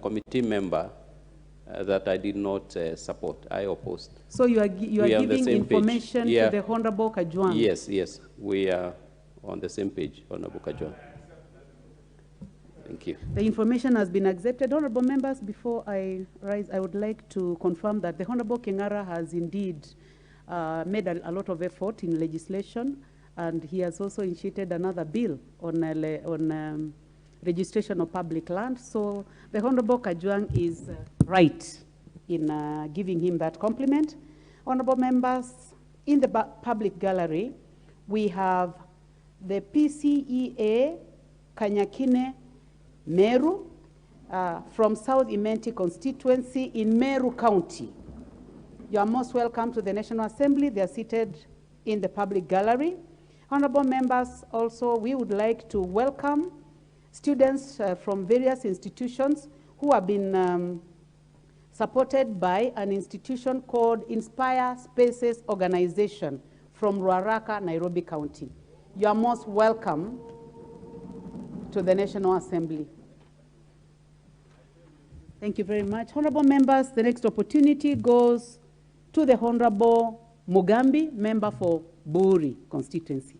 committee member that I did not support. I opposed. So you are giving information to the Honorable Kajwang? Yes, yes. We are on the same page, Honorable Kajwang. Thank you. The information has been accepted. Honorable members, before I rise, I would like to confirm that the Honorable Kingara has indeed made a lot of effort in legislation, and he has also initiated another bill on registration of public land. So the Honorable Kajwang is right in giving him that compliment. Honorable members, in the public gallery, we have the PCEA Kanyakine Meru from South Imenti constituency in Meru County. You are most welcome to the National Assembly. They are seated in the public gallery. Honorable members, also, we would like to welcome students from various institutions who have been supported by an institution called Inspire Spaces Organization from Ruaraka, Nairobi County. You are most welcome to the National Assembly. Thank you very much. Honorable members, the next opportunity goes to the Honorable Mugambi, member for Buri constituency.